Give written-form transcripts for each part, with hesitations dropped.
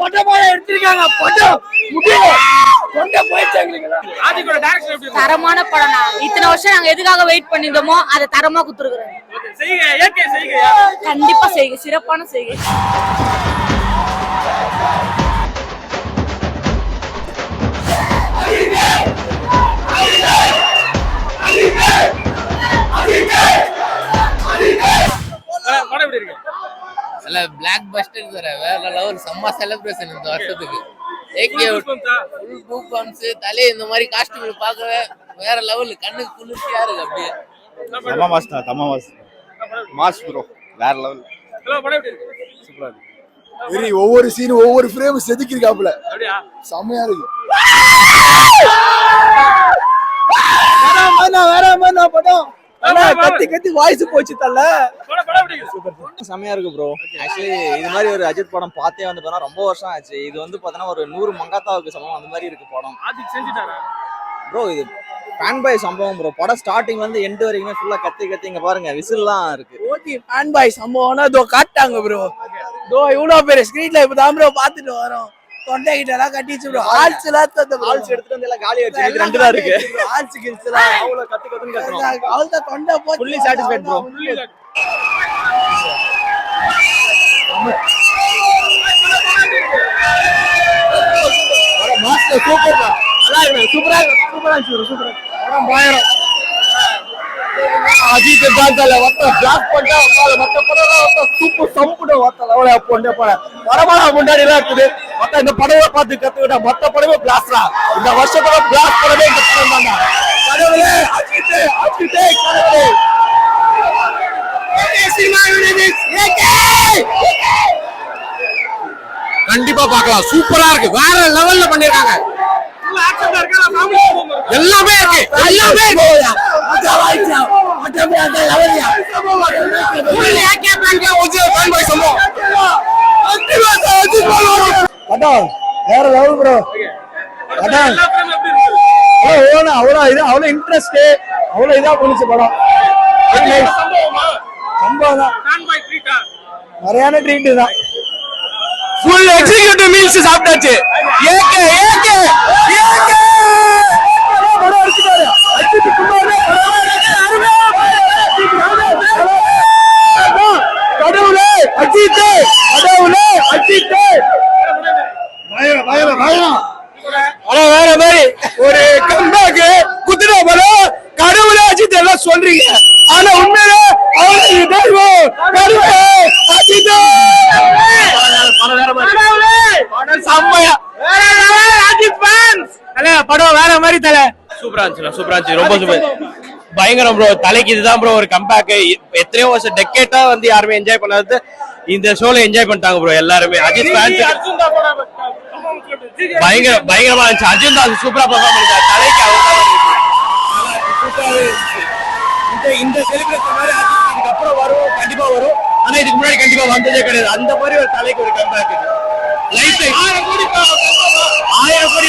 படமா எடுத்திருக்காங்க. படம் தரமான படம். இத்தனை வருஷம் நாங்க எதுக்காக வெயிட் பண்ணிருந்தோமோ அதை தரமா குடுத்துருக்கோம். கண்டிப்பா செய்க, சிறப்பான செய்கை. பிளாக் பஸ்டர் வேற லெவல், செம்ம செலிப்ரேஷன் இந்த வருஷத்துக்கு. தலை இந்த மாதிரி காஸ்டியூம் பார்க்கவே வேற லெவல், கண்ணுக்கு குளிர்ச்சியா இருக்கு. அப்படியே மாஸ் ப்ரோ, வேற லெவல். சூப்பரா இருக்கு. ஒவ்வொரு சீன் ஒவ்வொரு ஃப்ரேம் செதுக்கிருக்காப்ல, செம்மையா இருக்கு. படம் கத்தி கத்தி வாய்ஸ் போச்சு தல. செம்மையா இருக்கு ப்ரோ. ஆக்சுவலி இது மாதிரி ஒரு அஜித் படம் பார்த்தே வந்து பார்த்தா ரொம்ப வருஷம் ஆச்சு. இது வந்து பார்த்தோன்னா ஒரு 100 மங்காத்தாவுக்கு சமம் அந்த மாதிரி இருக்கு படம் ப்ரோ. இது ஃபேன் பாய் சம்பவம் ப்ரோ. படம் ஸ்டார்டிங் வந்து எண்ட் வரைக்குமே ஃபுல்லா கத்தி கத்தி இங்க பாருங்க விசில்லாம் இருக்கு. ஓடி ஃபேன் பாய் சம்பவம்னா இதோ காட்டாங்க ப்ரோ. இதோ இவ்வளவு பேர் ஸ்கிரீன்ல இப்பதான் ப்ரோ பாத்துட்டு வரோம். தொண்டை கிட்ட எல்லாம் கட்டிச்சு ப்ரோ. ஆல்ஸ் எல்லாம் ஆல்ஸ் எடுத்துட்டு வந்து எல்லாம் காலி ஆச்சு. இது ரெண்டு தான் இருக்கு. ஆல்ஸ் கில்ஸ் எல்லாம் அவ்வளவு கத்து கத்துன்னு கத்துறோம். அவ்வளவு தொண்டை போச்சு. Fully satisfied bro. மாஸ்டர் சூப்பர்டா. சூப்பரா இருக்கு. சூப்பரா படம் பயங்கரம். அஜித் தான்ல வட்ட பிளாக் பண்ணா மத்த படம்லாம் வட்ட சூப்பர் சம்புட வட்ட லெவல போண்டே பட படமா முன்னாடி எல்லாம் இருக்குது. மத்த இந்த படத்தை பார்த்து கத்துக்கிட்டா மத்த படமே பிளாஸ்டா. இந்த வருஷத்தோட பிளாஸ்ட் படமே இந்த படம் தான்டா. கடவுளே அஜித் கடவுளே. சினிமா யூனிட் கண்டிப்பா பார்க்கலாம். சூப்பரா இருக்கு, வேற லெவல்ல பண்ணிருக்காங்க. எல்லாமே இருக்கு, எல்லாமே படம் வேற லெவல் ப்ரோ. படம் அவ்வளவு இன்ட்ரெஸ்ட், அவ்வளவு இதா போனுச்சு படம். சம்பவம் தான், நிறையான ட்ரீட் தான். ஃபுல் எக்ஸிக்யூட்டிவ் மீல்ஸ் சாப்பிட்டாச்சு. ஏகே ஏகே ஏகே படம் எடுத்துட்டாரு. அஜித் குமார் கடவுளே அஜித், கடவுளே அஜித். வேற மாதிரி ஒரு கம்பேக் குதிரை படம். கடவுளே அஜித் எல்லாம் சொல்றீங்க, ஆனா உண்மையில அவருக்கு தெய்வம் கடவுளே அஜித். படம் வேற மாதிரி தல. சூப்பரா இருந்துச்சு, சூப்பரா இருந்துச்சு, ரொம்ப சூப்பர், பயங்கரம் ப்ரோ. தலைக்கு இதுதான் ப்ரோ ஒரு கம்பேக். எத்தனையோ வருஷம் டெக்கேட்டா வந்து யாருமே என்ஜாய் பண்ணாது இந்த ஷோல என்ஜாய் பண்ணிட்டாங்க ப்ரோ எல்லாருமே. அஜித் ஃபேன்ஸ் பயங்கரமா இருந்துச்சு. அர்ஜுன் தாஸ் சூப்பரா பெர்ஃபார்ம் பண்ணிட்டாரு. தலைக்கு இந்த செலிபிரேஷன் மாதிரி இதுக்கு அப்புறம் வரும், கண்டிப்பா வரும். ஆனா இதுக்கு முன்னாடி கண்டிப்பா வந்ததே கிடையாது. அந்த மாதிரி ஒரு தலைக்கு ஒரு கம்பேக். லைஃப் 1000 கோடி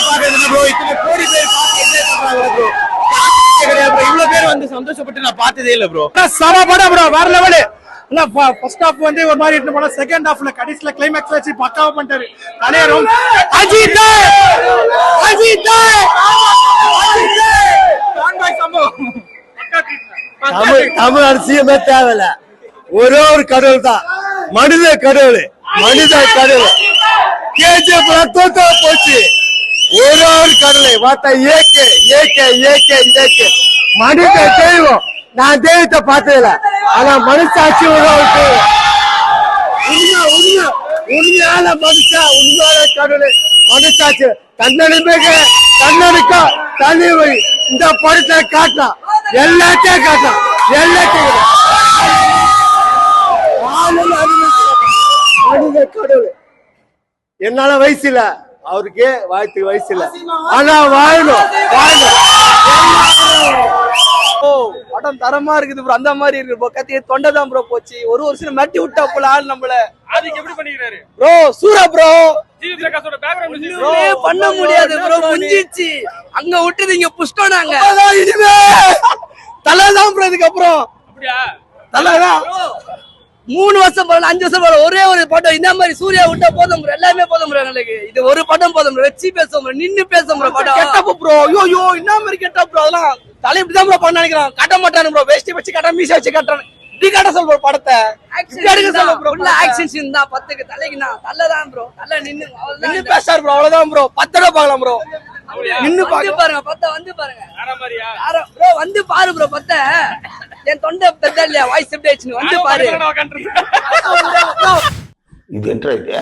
பாக்குறது ப்ரோ. இத்தனை கோடி பேர் பார்த்து என்ஜாய் பண்றாங்க ப்ரோ. கிடையாது ப்ரோ, இவ்வளவு பேர் வந்து சந்தோஷப்பட்டு நான் பார்த்ததே இல்ல ப்ரோ. சம படம் ப்ரோ, வேற லெவல். இல்ல ஃபர்ஸ்ட் ஹாஃப் வந்து ஒரு மாதிரி இருந்து போனா, செகண்ட் ஹாஃப்ல கடைசில கிளைமாக்ஸ் வச்சு பக்காவா பண்ணிட்டாரு. தலையரும் அஜித் அஜித் தமிழ் அரசியமே தேவையில்ல. ஒரே ஒரு கடவுள் தான், மனித கடவுள், மனித கடவுள். கேஜிஎஃப் தோத்தா போச்சு. ஒரே ஒரு கடவுளை பார்த்தா ஏகே ஏகே ஏகே ஏகே. மனித தெய்வம். நான் தெய்வத்தை பார்த்ததில்ல, ஆனா மனுஷாட்சி உணவுக்கு உண்மையான மனுஷா, உண்மையான கடவுள் மனுஷாட்சி. தன்னடிமைக்கு தன்னடிக்கா தனி இந்த படத்தை காட்டலாம், எல்லாத்தையும் காட்டலாம், எல்லாத்தையும். மனித கடவுள். என்னால வயசு இல்ல, அவருக்கு வாழ்த்துக்கு வயசு இல்ல, ஆனா வாழணும் வாழணும். படம் தரமா இருக்குது ப்ரோ. அந்த மாதிரி இருக்கு ப்ரோ. கத்தி தொண்டை தான் ப்ரோ போச்சு. ஒரு வருஷம் மட்டி விட்டா போல ஆள் நம்மள. அதுக்கு எப்படி பண்ணிக்கிறாரு ப்ரோ? சூரா ப்ரோ. ப்ரோ பண்ண முடியாது ப்ரோ, முடிஞ்சிச்சு. அங்க விட்டுது இங்க புஷ்டோம் நாங்க. தலைதான் ப்ரோ. இதுக்கு அப்புறம் தலைதான் 3 வருஷம் போல 5 வருஷம் போல ஒரே ஒரு படம் இந்த மாதிரி சூர்யா விட்டா போதும் ப்ரோ எல்லாமே போதும் ப்ரோ எங்களுக்கு இது ஒரு படம் போதும் ப்ரோ வச்சு பேசுவோம் ப்ரோ நின்னு பேசுவோம் ப்ரோ படம் கெட்டப் ப்ரோ ஐயோ என்ன மாதிரி கெட்டப் ப்ரோ அதெல்லாம் தலை இப்படி தான் ப்ரோ பண்ண நினைக்கிறான் கட்ட மாட்டானு ப்ரோ வேஷ்டி வச்சு கட்ட மீசை வச்சு கட்டணும் இப்படி கட்ட சொல் ப்ரோ படத்தை எடுக்க சொல்ல ப்ரோ உள்ள ஆக்ஷன் சீன் தான் 10க்கு தலைக்குனா நல்லதான் ப்ரோ நல்லா நின்னு பேசாரு ப்ரோ அவ்வளவுதான் ப்ரோ 10 தடவை பார்க்கலாம் ப்ரோ நின்னு பாருங்க 10 வந்து பாருங்க ப்ரோ வந்து பாரு ப்ரோ 10 என் தொண்டை பெத்த இல்லையா வாய்ஸ் எப்படி ஆயிடுச்சு வந்து பாரு இது என்ன இது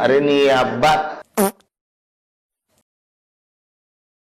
அரே நீ அப்பா